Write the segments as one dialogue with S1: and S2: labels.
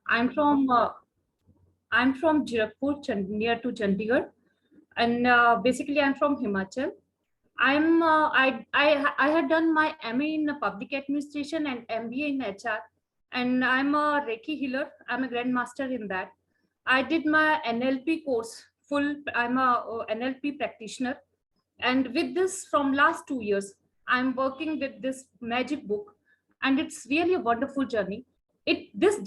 S1: I'm from Jaipur, near to Chandigarh, and basically I'm from Himachal. I had done my MA in public administration and MBA in HR, and I'm a Reiki healer. I'm a grandmaster in that. I did my NLP course full. I'm a NLP practitioner, and with this from last 2 years, I'm working with this magic book, and it's really a wonderful journey. This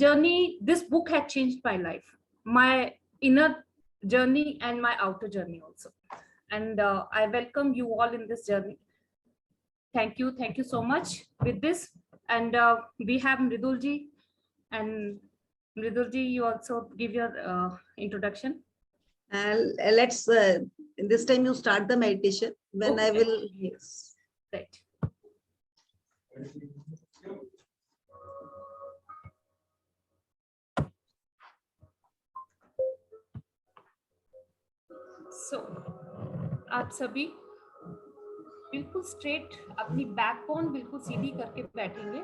S1: book had changed my life, my inner journey and my outer journey also, and I welcome you all in this journey. Thank you so much with this. And we have Mridulji, and Mridulji, you also give your introduction.
S2: Let's this time you start the meditation when okay. I will. Yes.
S1: Right. So, आप सभी बिल्कुल straight अपनी backbone बिल्कुल सीधी करके बैठेंगे।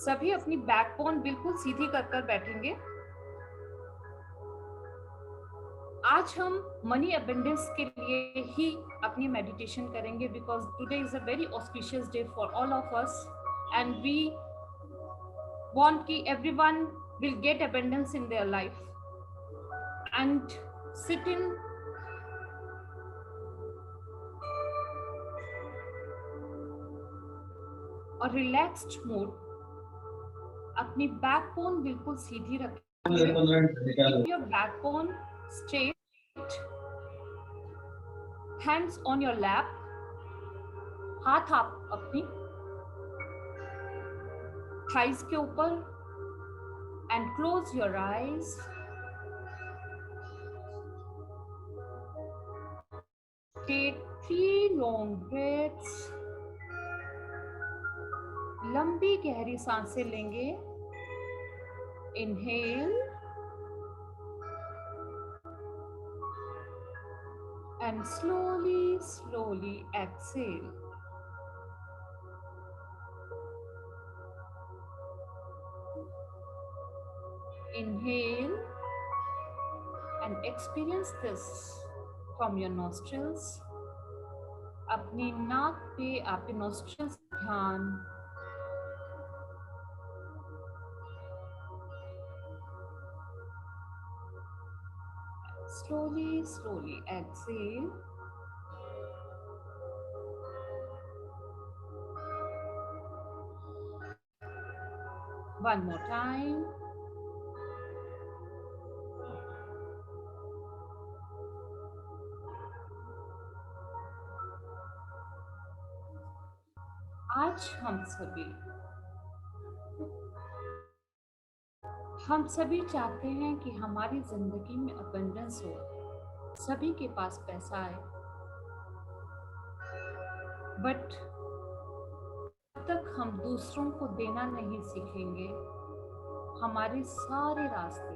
S1: सभी अपनी backbone बिल्कुल सीधी कर बैठेंगे। आज हम मनी अबंडेंस के लिए ही अपनी मेडिटेशन करेंगे, because today is a very auspicious day for all of us, and we want कि everyone will get abundance in their life, and sit in और रिलैक्स्ड मोड। अपनी बैकबोन बिल्कुल सीधी रखें। Your backbone straight, hands on your lap, हाथ आप अपनी thighs के ऊपर, and close your eyes. Take 3 long breaths. लंबी गहरी सांसें लेंगे। Inhale and slowly exhale. Inhale and experience this from your nostrils. अपनी नाक पे आपके nostrils ध्यान, slowly exhale. One more time. आज हम सभी चाहते हैं कि हमारी जिंदगी में अबंडेंस हो, सभी के पास पैसा आए, बट जब तक हम दूसरों को देना नहीं सीखेंगे, हमारे सारे रास्ते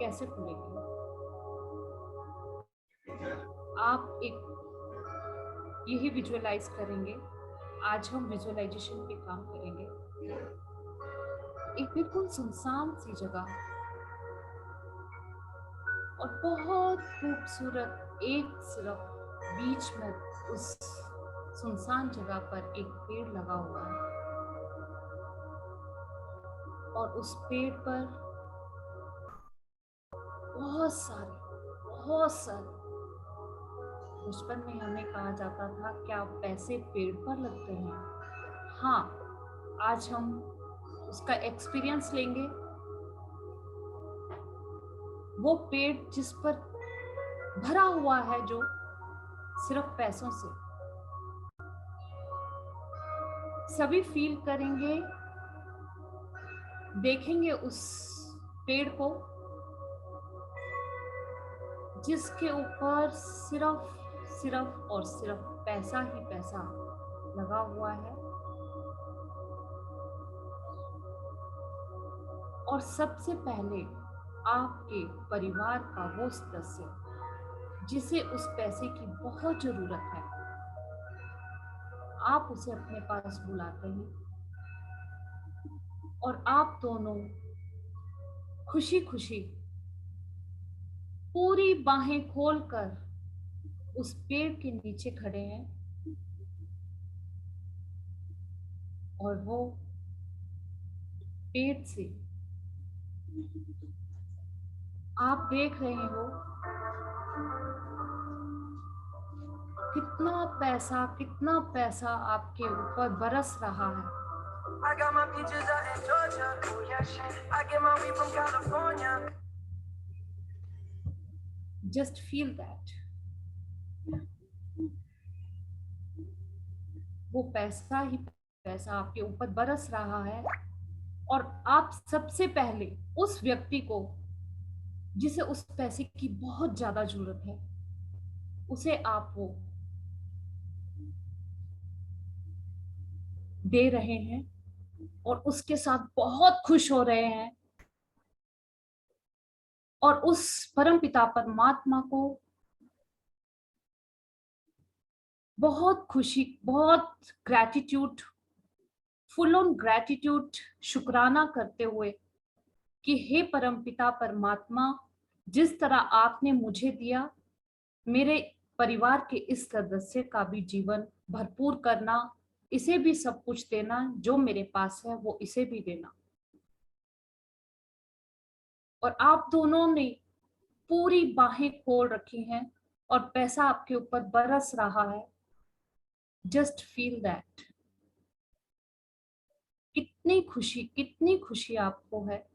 S1: कैसे खुलेंगे? आप एक यही विजुअलाइज करेंगे। आज हम विजुअलाइजेशन पे काम करेंगे। एक बिल्कुल सुनसान सी जगह और बहुत खूबसूरत, एक सिर्फ बीच में उस सुनसान जगह पर एक पेड़ लगा हुआ है, और उस पेड़ पर बहुत सारे बचपन में हमें कहा जाता था, क्या पैसे पेड़ पर लगते हैं? हाँ, आज हम उसका एक्सपीरियंस लेंगे। वो पेड़ जिस पर भरा हुआ है, जो सिर्फ पैसों से, सभी फील करेंगे, देखेंगे उस पेड़ को जिसके ऊपर सिर्फ और सिर्फ पैसा ही पैसा लगा हुआ है, और सबसे पहले आपके परिवार का वो सदस्य जिसे उस पैसे की बहुत जरूरत है, आप उसे अपने पास बुलाते हैं और आप दोनों खुशी खुशी पूरी बाहें खोलकर उस पेड़ के नीचे खड़े हैं और वो पेड़ से आप देख रहे हो कितना पैसा आपके ऊपर बरस रहा है। I got my peaches out in Georgia. Oh yeah, shit. I get my weed from California. Just feel that. वो पैसा ही पैसा आपके ऊपर बरस रहा है और आप सबसे पहले उस व्यक्ति को जिसे उस पैसे की बहुत ज्यादा जरूरत है उसे आप वो दे रहे हैं और उसके साथ बहुत खुश हो रहे हैं और उस परमपिता परमात्मा को बहुत खुशी, बहुत ग्रैटिट्यूड, फुल ऑन ग्रैटिट्यूड, शुक्राना करते हुए कि हे परमपिता परमात्मा, जिस तरह आपने मुझे दिया, मेरे परिवार के इस सदस्य का भी जीवन भरपूर करना, इसे भी सब कुछ देना, जो मेरे पास है वो इसे भी देना। और आप दोनों ने पूरी बाहें खोल रखी हैं और पैसा आपके ऊपर बरस रहा है। Just feel that. कितनी खुशी आपको है।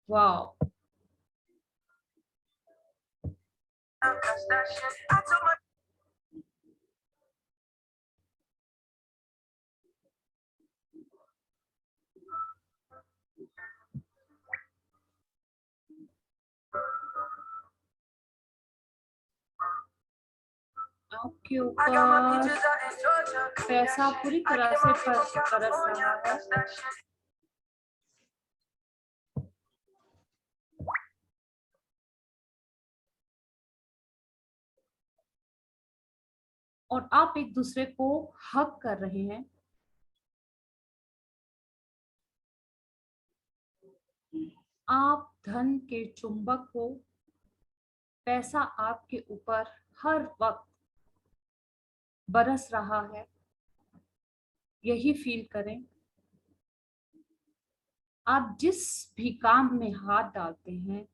S1: वाओ। आपके ऊपर पैसा पूरी तरह से बरस रहा है। और आप एक दूसरे को हग कर रहे हैं। आप धन के चुंबक हो। पैसा आपके ऊपर हर वक्त बरस रहा है। यही फील करें। आप जिस भी काम में हाथ डालते हैं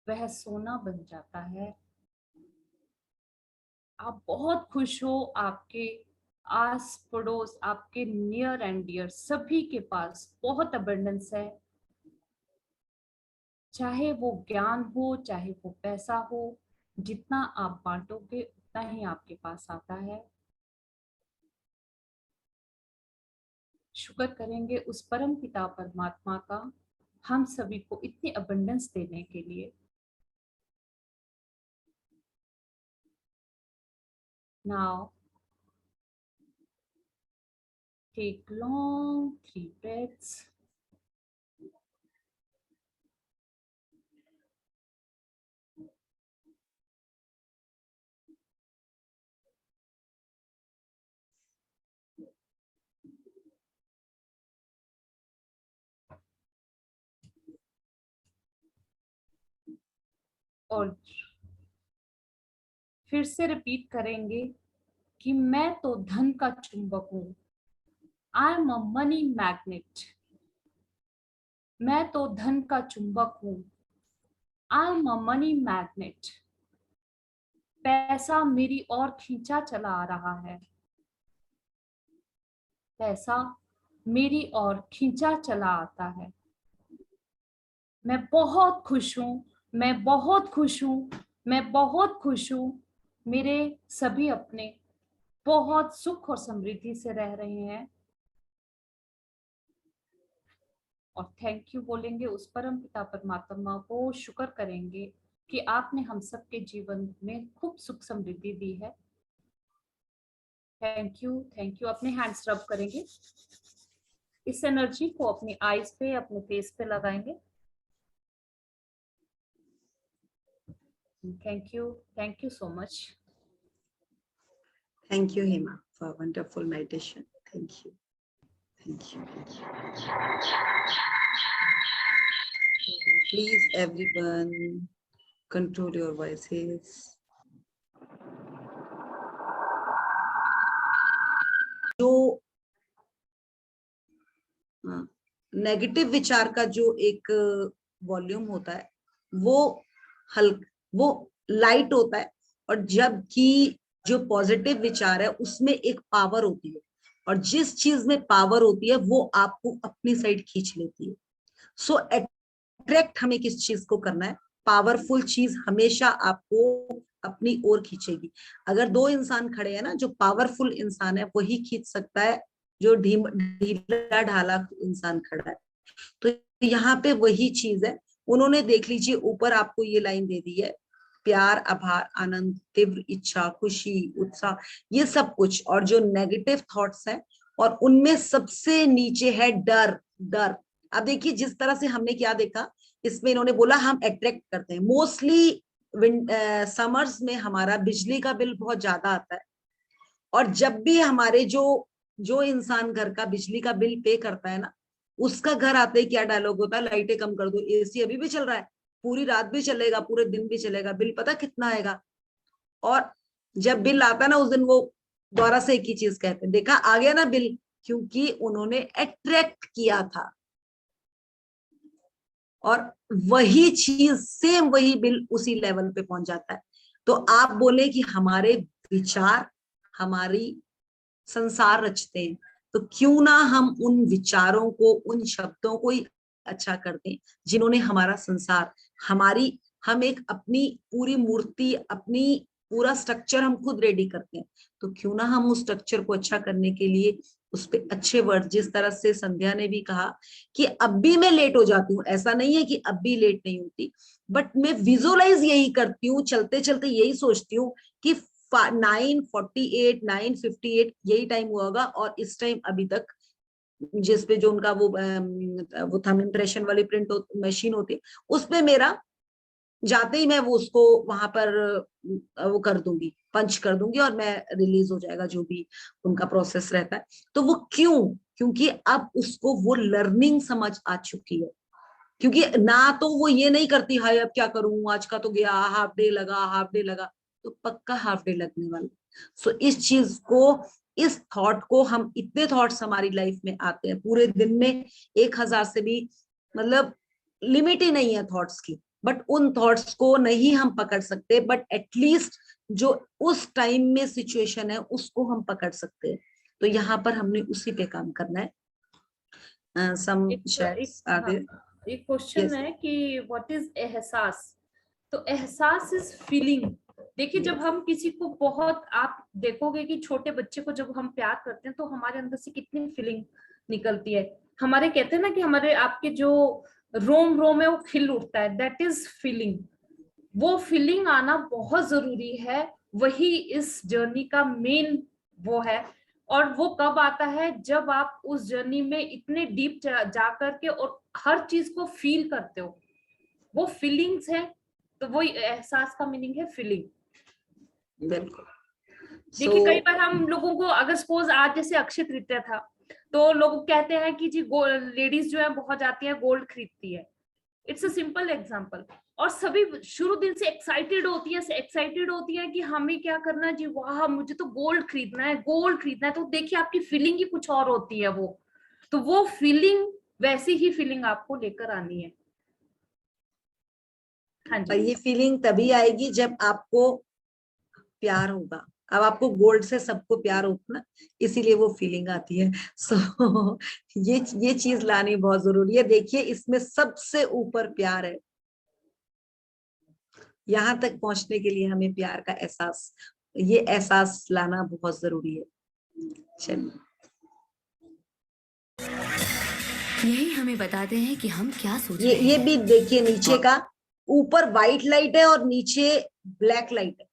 S1: वह सोना बन जाता है। आप बहुत खुश हो। आपके आस पड़ोस, आपके नियर एंड डियर सभी के पास बहुत अबंडेंस है। चाहे वो ज्ञान हो, चाहे वो पैसा हो, जितना आप बांटोगे उतना ही आपके पास आता है। शुक्र करेंगे उस परम पिता परमात्मा का हम सभी को इतनी अबंडेंस देने के लिए। Now take long 3 breaths. और फिर से रिपीट करेंगे कि मैं तो धन का चुंबक हूं। I am a money magnet. मैं तो धन का चुंबक हूं। I am a money magnet. पैसा मेरी ओर खींचा चला आ रहा है। पैसा मेरी ओर खींचा चला आता है। मैं बहुत खुश हूं। मैं बहुत खुश हूं। मैं बहुत खुश हूं। मेरे सभी अपने बहुत सुख और समृद्धि से रह रहे हैं। और थैंक यू बोलेंगे उस परम पिता परमात्मा को। शुक्र करेंगे कि आपने हम सबके जीवन में खूब सुख समृद्धि दी है। Thank you, thank you. अपने हैंड्स रब करेंगे। इस एनर्जी को अपनी आईज पे, अपने फेस पे लगाएंगे। Thank you so much.
S2: Thank you Hema. for wonderful meditation. Thank you. Thank you. Please, everyone, control your voices. जो नेगेटिव विचार का जो एक वॉल्यूम होता है वो लाइट होता है, और जबकि जो पॉजिटिव विचार है उसमें एक पावर होती है, और जिस चीज में पावर होती है वो आपको अपनी साइड खींच लेती है। सो अट्रैक्ट हमें किस चीज को करना है? पावरफुल चीज हमेशा आपको अपनी ओर खींचेगी। अगर दो इंसान खड़े हैं ना, जो पावरफुल इंसान है वही खींच सकता है जो ढीला ढाला इंसान खड़ा है। तो यहाँ पे वही चीज है। उन्होंने देख लीजिए ऊपर आपको ये लाइन दे दी है, प्यार, आभार, आनंद, तीव्र इच्छा, खुशी, उत्साह, ये सब कुछ, और जो नेगेटिव थॉट्स हैं, और उनमें सबसे नीचे है डर। डर। अब देखिए जिस तरह से हमने क्या देखा, इसमें इन्होंने बोला हम अट्रैक्ट करते हैं। मोस्टली समर्स में हमारा बिजली का बिल बहुत ज्यादा आता है, और जब भी हमारे जो इंसान घर का बिजली का बिल पे करता है ना, उसका घर आते ही क्या डायलॉग होता है? लाइटें कम कर दो, एसी अभी भी चल रहा है, पूरी रात भी चलेगा, पूरे दिन भी चलेगा, बिल पता कितना आएगा। और जब बिल आता है ना, उस दिन वो दोबारा से एक ही चीज कहते हैं, देखा आ गया ना बिल, क्योंकि उन्होंने अट्रैक्ट किया था। और वही चीज सेम वही बिल उसी लेवल पे पहुंच जाता है। तो आप बोले कि हमारे विचार हमारी संसार रचते हैं, तो क्यों ना हम उन विचारों को, उन शब्दों को ही अच्छा कर दें जिन्होंने हमारा संसार, हम एक अपनी पूरी मूर्ति, अपनी पूरा स्ट्रक्चर हम खुद रेडी करते हैं। तो क्यों ना हम उस स्ट्रक्चर को अच्छा करने के लिए उस पे अच्छे वर्ड, जिस तरह से संध्या ने भी कहा कि अब भी मैं लेट हो जाती हूँ, ऐसा नहीं है कि अब भी लेट नहीं होती, बट मैं विजुअलाइज यही करती हूँ, चलते चलते यही सोचती हूँ कि 9:48 9:58 यही टाइम हुआ होगा, और इस टाइम अभी तक जिसपे जो उनका वो थंब इम्प्रेशन वाली प्रिंट मशीन होती है, उसपे मेरा जाते ही मैं वो उसको वहां पर वो कर दूंगी, पंच कर दूंगी, और मैं रिलीज हो जाएगा जो भी उनका प्रोसेस रहता है। तो वो क्योंकि अब उसको वो लर्निंग समझ आ चुकी है। क्योंकि ना तो वो ये नहीं करती हाय अब क्या करूं, आज का तो गया, हाफ डे लगा, तो पक्का हाफ डे लगने वाला। सो इस चीज को, इस थॉट को, हम इतने थॉट्स हमारी लाइफ में आते हैं पूरे दिन में, 1000 से भी मतलब लिमिट ही नहीं है थॉट्स की, बट उन थॉट्स को नहीं हम पकड़ सकते, बट एटलीस्ट जो उस टाइम में सिचुएशन है उसको हम पकड़ सकते हैं। तो यहाँ पर हमने उसी पे काम करना है।
S1: हाँ, एक क्वेश्चन है कि व्हाट इज एहसास? तो एहसास इज फीलिंग। देखिए जब हम किसी को बहुत, आप देखोगे कि छोटे बच्चे को जब हम प्यार करते हैं तो हमारे अंदर से कितनी फीलिंग निकलती है। हमारे कहते हैं ना कि हमारे आपके जो रोम रोम है वो खिल उठता है, दैट इज फीलिंग। वो फीलिंग आना बहुत जरूरी है, वही इस जर्नी का मेन वो है। और वो कब आता है? जब आप उस जर्नी में इतने डीप जा करके और हर चीज को फील करते हो, वो फीलिंग्स है। तो वो एहसास का मीनिंग है फीलिंग।
S2: बिल्कुल।
S1: देखिए कई बार हम लोगों को, अगर सपोज आज जैसे अक्षय तृतीया था, तो लोग कहते हैं कि जी लेडीज जो है बहुत जाती है गोल्ड खरीदती है। It's a simple example. और सभी शुरू दिन से एक्साइटेड होती है कि हमें क्या करना है जी, वाह मुझे तो गोल्ड खरीदना है, गोल्ड खरीदना है। तो देखिए आपकी फीलिंग ही कुछ और होती है वो। तो वो फीलिंग, वैसी ही फीलिंग आपको लेकर आनी है। हाँ जी।
S2: और ये फीलिंग तभी आएगी जब आपको प्यार होगा। अब आपको गोल्ड से सबको प्यार होता ना, इसीलिए वो फीलिंग आती है। सो ये चीज लानी बहुत जरूरी है। देखिए इसमें सबसे ऊपर प्यार है। यहाँ तक पहुंचने के लिए हमें प्यार का एहसास, ये एहसास लाना बहुत जरूरी है। चलिए,
S3: यही हमें बताते हैं कि हम क्या सोच रहे हैं।
S2: ये भी देखिए नीचे का, ऊपर व्हाइट लाइट है और नीचे ब्लैक लाइट है।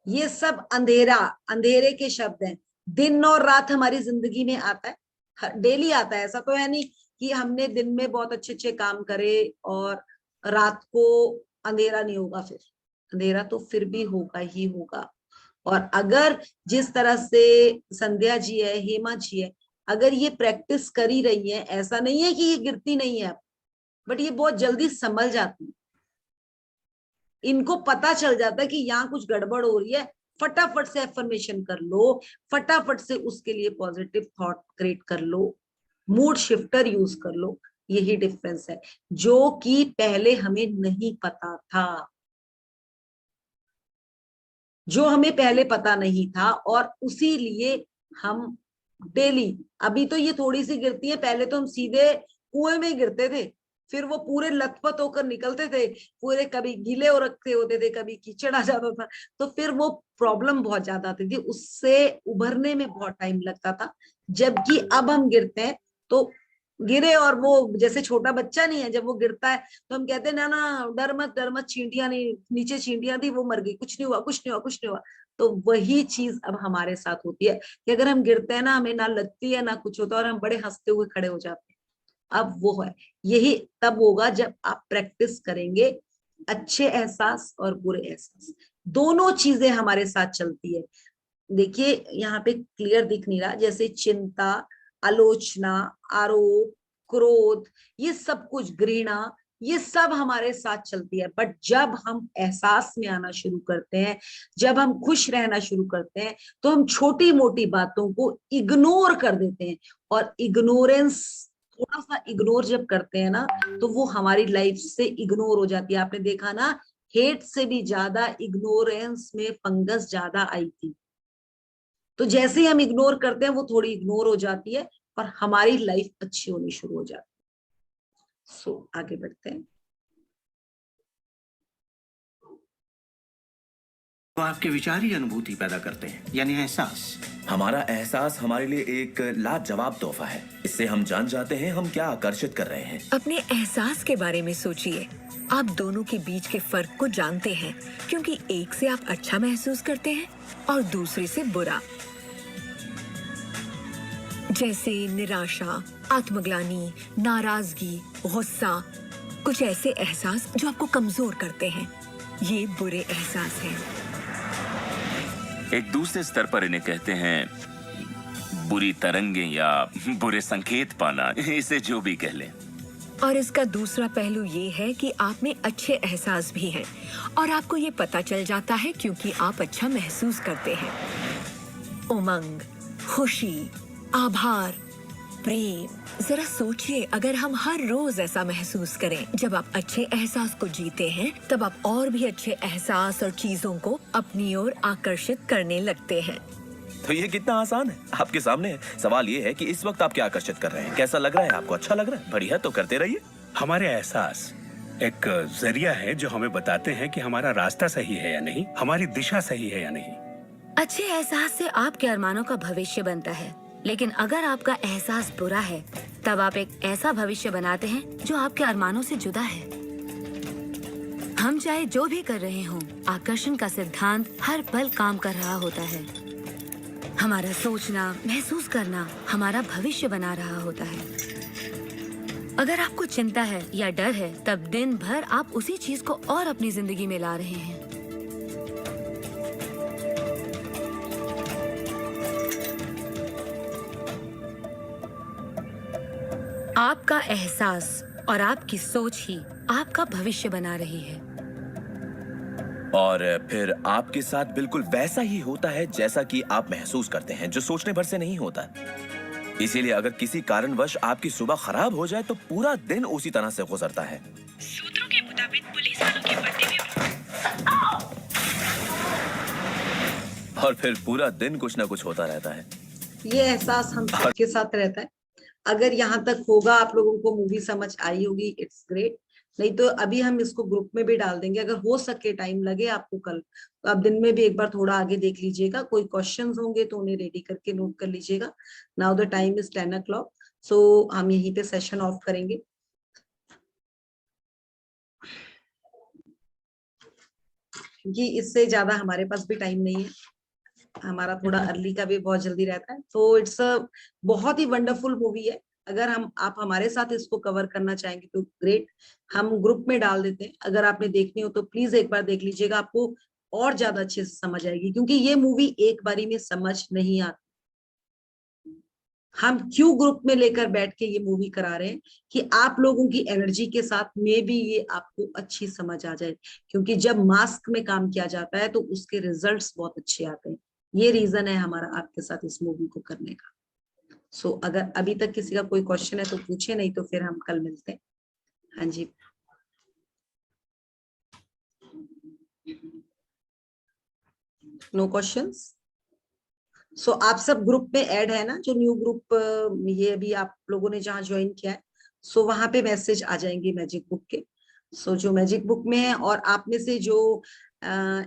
S2: ये सब अंधेरे के शब्द हैं। दिन और रात हमारी जिंदगी में आता है, डेली आता है। ऐसा तो है नहीं कि हमने दिन में बहुत अच्छे अच्छे काम करे और रात को अंधेरा नहीं होगा। फिर अंधेरा तो फिर भी होगा ही होगा। और अगर जिस तरह से संध्या जी है, हेमा जी है, अगर ये प्रैक्टिस करी रही है, ऐसा नहीं है कि ये गिरती नहीं है, बट ये बहुत जल्दी संभल जाती है। इनको पता चल जाता है कि यहाँ कुछ गड़बड़ हो रही है, फटाफट से एफर्मेशन कर लो, फटाफट से उसके लिए पॉजिटिव थॉट क्रिएट कर लो, मूड शिफ्टर यूज कर लो। यही डिफरेंस है जो कि पहले हमें नहीं पता था, जो हमें पहले पता नहीं था, और उसी लिए हम डेली, अभी तो ये थोड़ी सी गिरती है, पहले तो हम सीधे कुएं में गिरते थे, फिर वो पूरे लथपथ होकर निकलते थे, पूरे कभी गीले हो रखे होते थे, कभी कीचड़ आ जाता था, तो फिर वो प्रॉब्लम बहुत ज्यादा आती थी, उससे उभरने में बहुत टाइम लगता था। जबकि अब हम गिरते हैं तो गिरे, और वो जैसे छोटा बच्चा नहीं है, जब वो गिरता है तो हम कहते हैं ना ना डर मत, चींटियां नहीं, नीचे चींटियां थी वो मर गई, कुछ नहीं हुआ, कुछ नहीं हुआ, कुछ नहीं हुआ। तो वही चीज अब हमारे साथ होती है कि अगर हम गिरते हैं ना, हमें ना लगती है ना कुछ होता, और हम बड़े हंसते हुए खड़े हो जाते हैं। अब वो है, यही तब होगा जब आप प्रैक्टिस करेंगे। अच्छे एहसास और बुरे एहसास दोनों चीजें हमारे साथ चलती है। देखिए यहाँ पे क्लियर दिख नहीं रहा, जैसे चिंता, आलोचना, आरोप, क्रोध, ये सब कुछ, घृणा, ये सब हमारे साथ चलती है। बट जब हम एहसास में आना शुरू करते हैं, जब हम खुश रहना शुरू करते हैं, तो हम छोटी मोटी बातों को इग्नोर कर देते हैं। और इग्नोरेंस, थोड़ा सा इग्नोर जब करते हैं ना, तो वो हमारी लाइफ से इग्नोर हो जाती है। आपने देखा ना, हेट से भी ज्यादा इग्नोरेंस में फंगस ज्यादा आई थी। तो जैसे ही हम इग्नोर करते हैं, वो थोड़ी इग्नोर हो जाती है और हमारी लाइफ अच्छी होनी शुरू हो जाती है। सो आगे बढ़ते हैं।
S4: तो आपके विचार ही अनुभूति पैदा करते हैं, यानी एहसास।
S5: हमारा एहसास हमारे लिए एक लाजवाब तोहफा है। इससे हम जान जाते हैं हम क्या आकर्षित कर रहे हैं।
S6: अपने एहसास के बारे में सोचिए। आप दोनों के बीच के फर्क को जानते हैं, क्योंकि एक से आप अच्छा महसूस करते हैं और दूसरे से बुरा। जैसे निराशा, आत्मग्लानि, नाराजगी, गुस्सा, कुछ ऐसे एहसास जो आपको कमजोर करते हैं, ये बुरे एहसास हैं।
S7: एक दूसरे स्तर पर इन्हें कहते हैं बुरी तरंगें या बुरे संकेत पाना, इसे जो भी कह लें।
S6: और इसका दूसरा पहलू ये है कि आप में अच्छे एहसास भी हैं और आपको ये पता चल जाता है क्योंकि आप अच्छा महसूस करते हैं। उमंग, खुशी, आभार, प्रेम। जरा सोचिए, अगर हम हर रोज ऐसा महसूस करें, जब आप अच्छे एहसास को जीते हैं, तब आप और भी अच्छे एहसास और चीजों को अपनी ओर आकर्षित करने लगते हैं।
S5: तो ये कितना आसान है, आपके सामने है। सवाल ये है कि इस वक्त आप क्या आकर्षित कर रहे हैं, कैसा लग रहा है आपको, अच्छा लग रहा है, बढ़िया, तो करते रहिए।
S8: हमारे एहसास एक जरिया है जो हमें बताते हैं कि हमारा रास्ता सही है या नहीं, हमारी दिशा सही है या नहीं।
S3: अच्छे एहसास से आपके अरमानों का भविष्य बनता है, लेकिन अगर आपका एहसास बुरा है, तब आप एक ऐसा भविष्य बनाते हैं जो आपके अरमानों से जुदा है। हम चाहे जो भी कर रहे हों, आकर्षण का सिद्धांत हर पल काम कर रहा होता है। हमारा सोचना, महसूस करना हमारा भविष्य बना रहा होता है। अगर आपको चिंता है या डर है, तब दिन भर आप उसी चीज को और अपनी जिंदगी में ला रहे हैं। आपका एहसास और आपकी सोच ही आपका भविष्य बना रही है।
S5: और फिर आपके साथ बिल्कुल वैसा ही होता है जैसा कि आप महसूस करते हैं, जो सोचने भर से नहीं होता। इसीलिए अगर किसी कारणवश आपकी सुबह खराब हो जाए तो पूरा दिन उसी तरह से गुजरता है।
S6: सूत्रों के मुताबिक पुलिस वालों के पट्टे में
S5: और फिर पूरा दिन कुछ ना कुछ होता रहता है।
S2: ये एहसास हम सबके साथ रहता है। अगर यहाँ तक होगा, आप लोगों को मूवी समझ आई होगी, इट्स ग्रेट। नहीं तो अभी हम इसको ग्रुप में भी डाल देंगे, अगर हो सके, टाइम लगे आपको कल, तो आप दिन में भी एक बार थोड़ा आगे देख लीजिएगा। कोई क्वेश्चंस होंगे तो उन्हें रेडी करके नोट कर लीजिएगा। Now the time is 10 o'clock, सो हम यहीं पे सेशन ऑफ करेंगे। क्योंकि इससे ज्यादा हमारे पास भी टाइम नहीं है, हमारा थोड़ा अर्ली का भी बहुत जल्दी रहता है। तो इट्स अ बहुत ही वंडरफुल मूवी है। अगर आप हमारे साथ इसको कवर करना चाहेंगे तो ग्रेट, हम ग्रुप में डाल देते हैं। अगर आपने देखनी हो तो प्लीज एक बार देख लीजिएगा। आपको और ज्यादा अच्छे से समझ आएगी, क्योंकि ये मूवी एक बारी में समझ नहीं आती। हम क्यों ग्रुप में लेकर बैठ के ये मूवी करा रहे हैं कि आप लोगों की एनर्जी के साथ में भी ये आपको अच्छी समझ आ जाए, क्योंकि जब मास्क में काम किया जाता है तो उसके रिजल्ट्स बहुत अच्छे आते हैं। ये रीजन है हमारा आपके साथ इस मूवी को करने का। सो अगर अभी तक किसी का कोई क्वेश्चन है तो पूछे, नहीं तो फिर हम कल मिलते हैं। हाँ जी, नो क्वेश्चंस? सो आप सब ग्रुप में ऐड है ना, जो न्यू ग्रुप ये अभी आप लोगों ने जहाँ ज्वाइन किया है, सो वहां पे मैसेज आ जाएंगे मैजिक बुक के। सो जो मैजिक बुक में है, और आप में से जो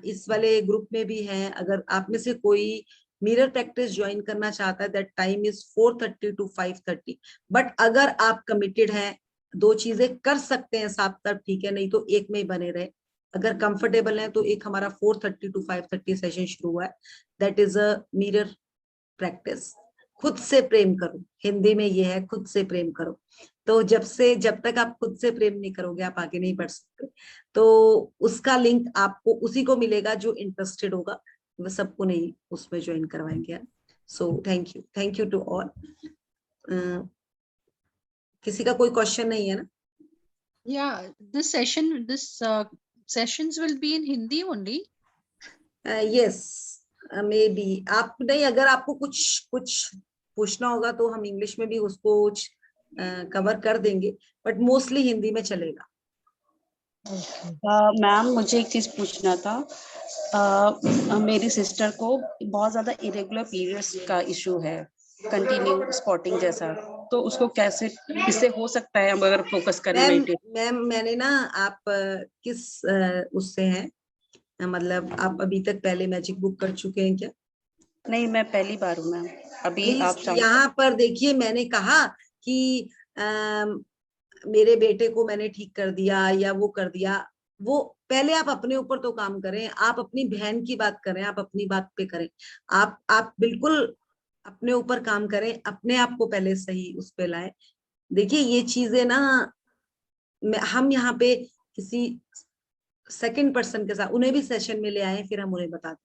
S2: इस वाले ग्रुप में भी है, अगर आप में से कोई मिरर प्रैक्टिस ज्वाइन करना चाहता है, that time is 4:30 to 5:30। But अगर आप कमिटेड हैं, दो चीजें कर सकते हैं साथ तब ठीक है, नहीं तो एक में ही बने रहे। अगर कंफर्टेबल है तो एक हमारा 4:30 to 5:30 सेशन शुरू हुआ है, that is a mirror practice. खुद से प्रेम करो, हिंदी में ये है, खुद से प्रेम करो। तो जब तक आप खुद से प्रेम नहीं करोगे आप आगे नहीं बढ़ सकते। तो उसका लिंक आपको उसी को मिलेगा जो इंटरेस्टेड होगा, वो सबको नहीं उसमें ज्वाइन करवाएंगे। So thank you to all. किसी का कोई क्वेश्चन नहीं है ना?
S9: Yeah, this sessions will be in Hindi only.
S2: Yes, may be आप नहीं, अगर आपको कुछ पूछना होगा तो हम इंग्लिश में भी उसको कवर कर देंगे, बट मोस्टली हिंदी में चलेगा।
S10: मैम मुझे एक चीज पूछना था। मेरी सिस्टर को बहुत ज्यादा इरेगुलर पीरियड्स का इशू है, कंटिन्यू स्पॉटिंग जैसा, तो उसको कैसे, इससे हो सकता है हम अगर फोकस करें मेडिटेशन?
S2: मैम मैंने ना, आप किस उससे हैं, मतलब आप अभी तक पहले मैजिक बुक कर चुके हैं क्या?
S10: नहीं, मैं पहली बार हूँ मैम। अभी आप
S2: यहाँ पर देखिए, मैंने कहा कि मेरे बेटे को मैंने ठीक कर दिया या वो कर दिया, वो पहले आप अपने ऊपर तो काम करें। आप अपनी बहन की बात करें, आप अपनी बात पे करें। आप बिल्कुल अपने ऊपर काम करें, अपने आप को पहले सही उस पे लाएं। देखिए ये चीजें ना, हम यहाँ पे किसी सेकंड पर्सन के साथ उन्हें भी सेशन में ले आए, फिर हम उन्हें बता दें।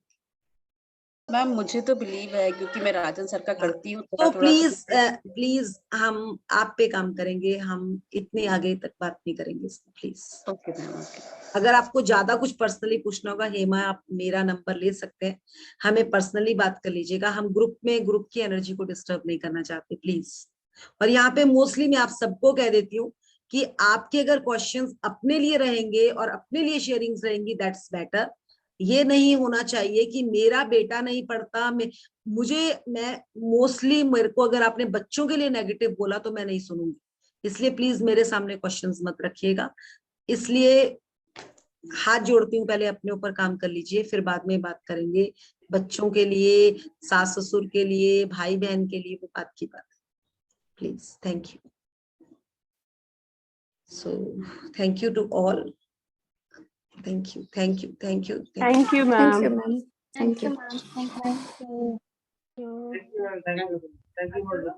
S10: मैम मुझे तो बिलीव है क्योंकि मैं राजन सर का करती हूँ।
S2: तो प्लीज हम आप पे काम करेंगे, हम इतने आगे तक बात नहीं करेंगे प्लीज।
S10: Okay ma'am, okay.
S2: अगर आपको ज्यादा कुछ पर्सनली पूछना होगा, हेमा आप मेरा नंबर ले सकते हैं, हमें पर्सनली बात कर लीजिएगा। हम ग्रुप की एनर्जी को डिस्टर्ब नहीं करना चाहते प्लीज। और यहाँ पे मोस्टली मैं आप सबको कह देती हूँ कि आपके अगर क्वेश्चंस अपने लिए रहेंगे और अपने लिए शेयरिंग्स रहेंगी, दैट्स बेटर। ये नहीं होना चाहिए कि मेरा बेटा नहीं पढ़ता, मैं मोस्टली, मेरे को अगर आपने बच्चों के लिए नेगेटिव बोला तो मैं नहीं सुनूंगी। इसलिए प्लीज मेरे सामने क्वेश्चंस मत रखिएगा। इसलिए हाथ जोड़ती हूँ, पहले अपने ऊपर काम कर लीजिए, फिर बाद में बात करेंगे। बच्चों के लिए, सास ससुर के लिए, भाई बहन के लिए, वो बात की बात है please. Thank you. So thank you to all. Thank you, ma'am.
S11: Thank you, ma'am.
S12: Thank you, ma'am. Thank you.
S11: Thank you.